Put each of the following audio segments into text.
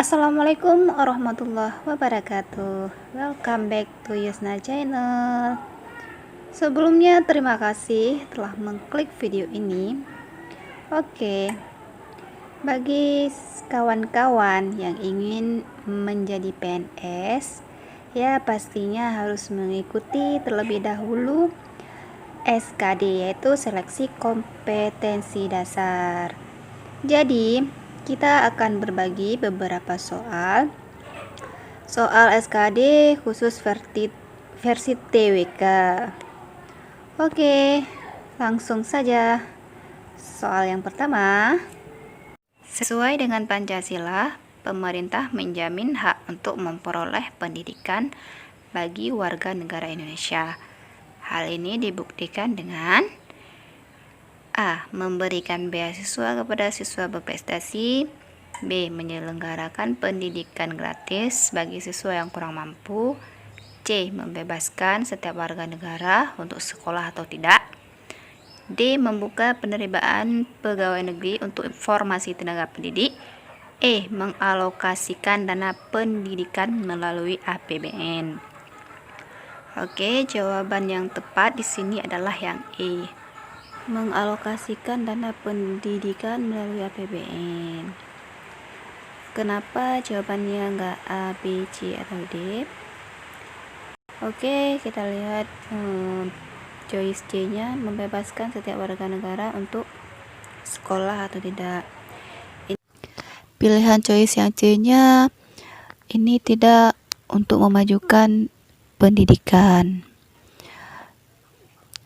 Assalamualaikum warahmatullahi wabarakatuh. Welcome back to Yusna Channel. Sebelumnya terima kasih telah mengklik video ini. Oke, bagi kawan-kawan yang ingin menjadi PNS, ya pastinya harus mengikuti terlebih dahulu SKD, yaitu seleksi kompetensi dasar. Jadi kita akan berbagi beberapa soal SKD khusus versi TWK. Oke, langsung saja. Soal yang pertama, sesuai dengan Pancasila, pemerintah menjamin hak untuk memperoleh pendidikan bagi warga negara Indonesia. Hal ini dibuktikan dengan A. Memberikan beasiswa kepada siswa berprestasi. B. Menyelenggarakan pendidikan gratis bagi siswa yang kurang mampu. C. Membebaskan setiap warga negara untuk sekolah atau tidak. D. Membuka penerimaan pegawai negeri untuk formasi tenaga pendidik. E. Mengalokasikan dana pendidikan melalui APBN. Oke, jawaban yang tepat di sini adalah yang E. Mengalokasikan dana pendidikan melalui APBN. Kenapa jawabannya enggak A, B, C, atau D? Oke, kita lihat choice C-nya, membebaskan setiap warga negara untuk sekolah atau tidak. Pilihan choice yang C-nya ini tidak untuk memajukan pendidikan.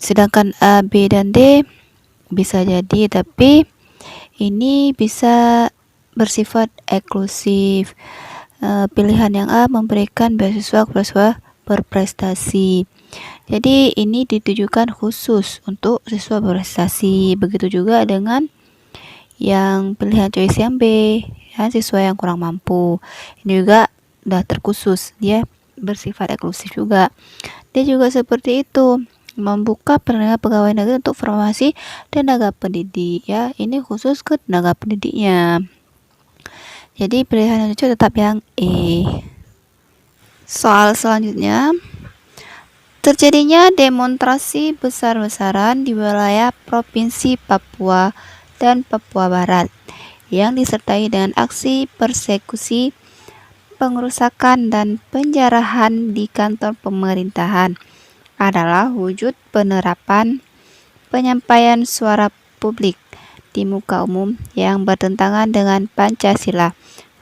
Sedangkan A, B, dan D bisa jadi, tapi ini bisa bersifat eksklusif. Pilihan yang A memberikan beasiswa kepada siswa berprestasi. Jadi ini ditujukan khusus untuk siswa berprestasi. Begitu juga dengan yang pilihan choice yang B, ya, siswa yang kurang mampu. Ini juga udah terkhusus, dia bersifat eksklusif juga. Dia juga seperti itu, membuka penerimaan pegawai negeri untuk formasi tenaga pendidik, ya. Ini khusus ke tenaga pendidiknya. Jadi pilihan yang cocok tetap yang E. Soal selanjutnya, terjadinya demonstrasi besar-besaran di wilayah Provinsi Papua dan Papua Barat yang disertai dengan aksi persekusi, pengerusakan, dan penjarahan di kantor pemerintahan adalah wujud penerapan penyampaian suara publik di muka umum yang bertentangan dengan Pancasila,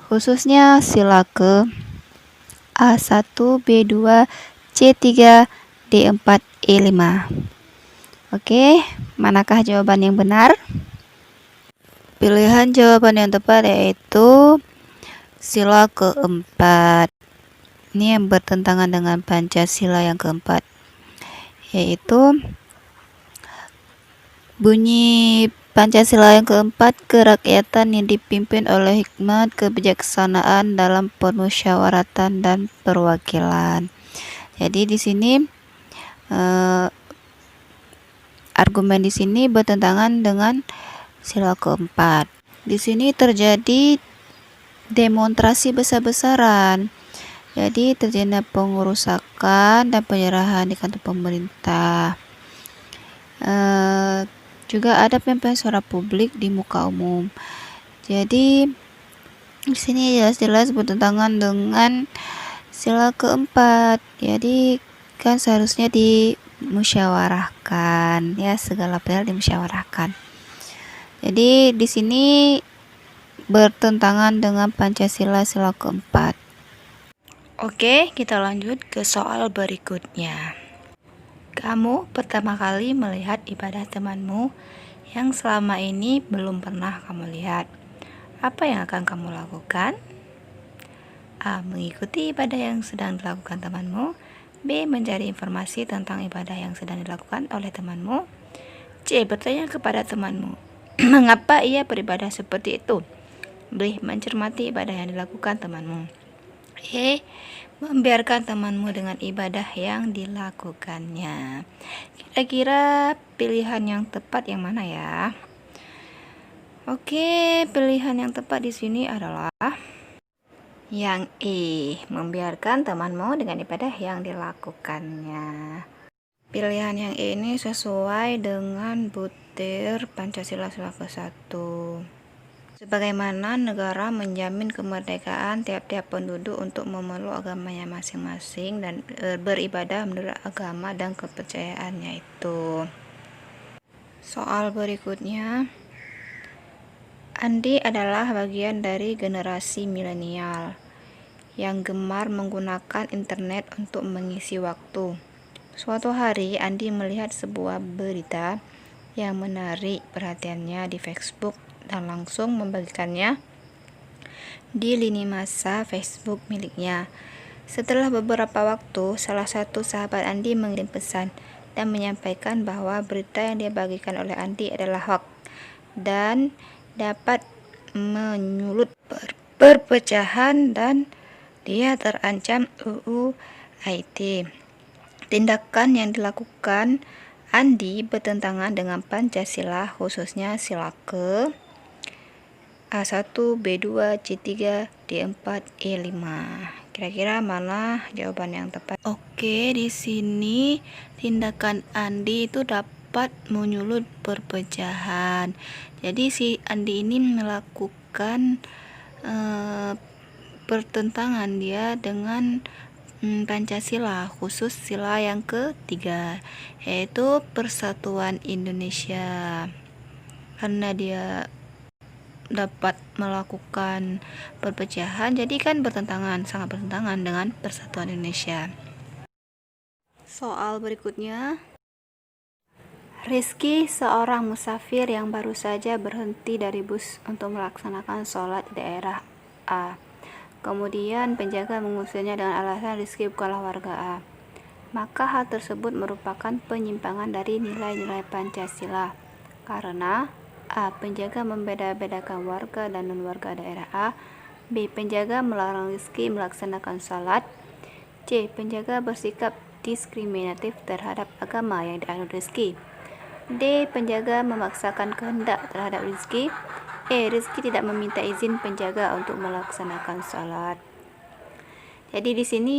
khususnya sila ke A1, B2, C3, D4, E5. Oke, manakah jawaban yang benar? Pilihan jawaban yang tepat yaitu sila keempat. Ini yang bertentangan dengan Pancasila yang keempat, yaitu bunyi Pancasila yang keempat, kerakyatan yang dipimpin oleh hikmat kebijaksanaan dalam permusyawaratan dan perwakilan. Jadi di sini argumen di sini bertentangan dengan sila keempat. Di sini terjadi demonstrasi besar-besaran. Jadi terjadi pengerusakan dan penyerahan di kantor pemerintah. Juga ada penyampaian suara publik di muka umum. Jadi di sini jelas-jelas bertentangan dengan sila keempat. Jadi kan seharusnya dimusyawarahkan, ya, segala hal dimusyawarahkan. Jadi di sini bertentangan dengan Pancasila sila keempat. Oke, kita lanjut ke soal berikutnya. Kamu pertama kali melihat ibadah temanmu yang selama ini belum pernah kamu lihat. Apa yang akan kamu lakukan? A. Mengikuti ibadah yang sedang dilakukan temanmu. B. Mencari informasi tentang ibadah yang sedang dilakukan oleh temanmu. C. Bertanya kepada temanmu mengapa ia beribadah seperti itu. B. Mencermati ibadah yang dilakukan temanmu. E. Membiarkan temanmu dengan ibadah yang dilakukannya. Kira-kira pilihan yang tepat yang mana ya? Oke, pilihan yang tepat di sini adalah Yang E, membiarkan temanmu dengan ibadah yang dilakukannya. Pilihan yang E ini sesuai dengan butir Pancasila sila ke-1. Sebagaimana negara menjamin kemerdekaan tiap-tiap penduduk untuk memeluk agamanya masing-masing dan beribadah menurut agama dan kepercayaannya itu. Soal berikutnya, Andi adalah bagian dari generasi milenial yang gemar menggunakan internet untuk mengisi waktu. Suatu hari, Andi melihat sebuah berita yang menarik perhatiannya di Facebook dan langsung membagikannya di lini masa Facebook miliknya. Setelah beberapa waktu, salah satu sahabat Andi mengirim pesan dan menyampaikan bahwa berita yang dibagikan oleh Andi adalah hoax dan dapat menyulut perpecahan dan dia terancam UU ITE. Tindakan yang dilakukan Andi bertentangan dengan Pancasila, khususnya sila ke A1, B2, C3, D4, E5. Kira-kira mana jawaban yang tepat? Oke, di sini tindakan Andi itu dapat menyulut perpecahan. Jadi si Andi ini melakukan pertentangan dia dengan Pancasila, khusus sila yang ketiga, yaitu Persatuan Indonesia. Karena dia dapat melakukan perpecahan, jadi kan sangat bertentangan dengan Persatuan Indonesia. Soal berikutnya, Rizky seorang musafir yang baru saja berhenti dari bus untuk melaksanakan sholat di daerah A. Kemudian penjaga mengusirnya dengan alasan Rizky bukanlah warga A. Maka hal tersebut merupakan penyimpangan dari nilai-nilai Pancasila. Karena A. Penjaga membeda-bedakan warga dan non-warga daerah A. B. Penjaga melarang Rizky melaksanakan sholat. C. Penjaga bersikap diskriminatif terhadap agama yang dianut Rizky. D. Penjaga memaksakan kehendak terhadap Rizky. E. Rizky tidak meminta izin penjaga untuk melaksanakan sholat. Jadi di sini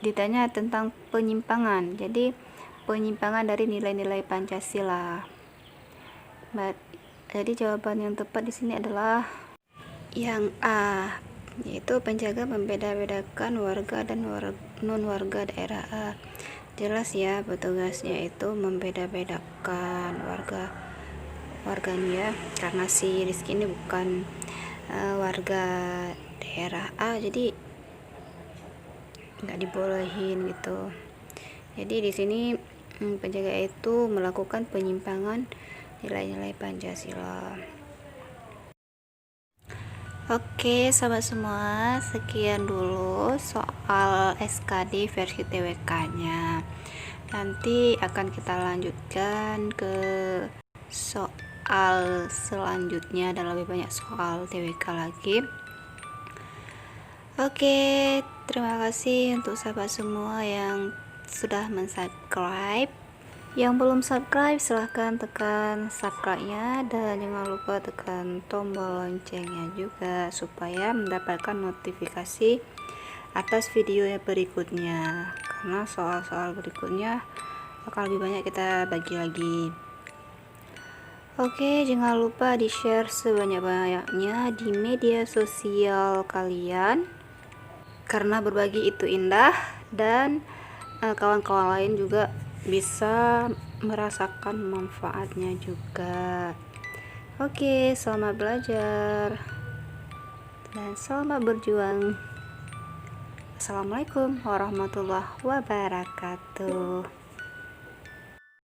ditanya tentang penyimpangan. Jadi penyimpangan dari nilai-nilai Pancasila. Jadi jawaban yang tepat di sini adalah yang A, yaitu penjaga membeda-bedakan warga dan non-warga daerah A. Jelas ya, petugasnya itu membeda-bedakan warganya karena si Rizky ini bukan warga daerah A, jadi nggak dibolehin gitu. Jadi di sini penjaga itu melakukan penyimpangan nilai-nilai Pancasila. Oke, sahabat semua, sekian dulu soal SKD versi TWK-nya. Nanti akan kita lanjutkan ke soal selanjutnya dan lebih banyak soal TWK lagi. Oke, terima kasih untuk sahabat semua yang sudah mensubscribe. Yang belum subscribe silahkan tekan subscribe-nya dan jangan lupa tekan tombol loncengnya juga supaya mendapatkan notifikasi atas video yang berikutnya, karena soal-soal berikutnya akan lebih banyak kita bagi lagi. Oke, jangan lupa di share sebanyak-banyaknya di media sosial kalian, karena berbagi itu indah dan kawan-kawan lain juga bisa merasakan manfaatnya juga. Oke, selamat belajar dan selamat berjuang. Assalamualaikum warahmatullahi wabarakatuh.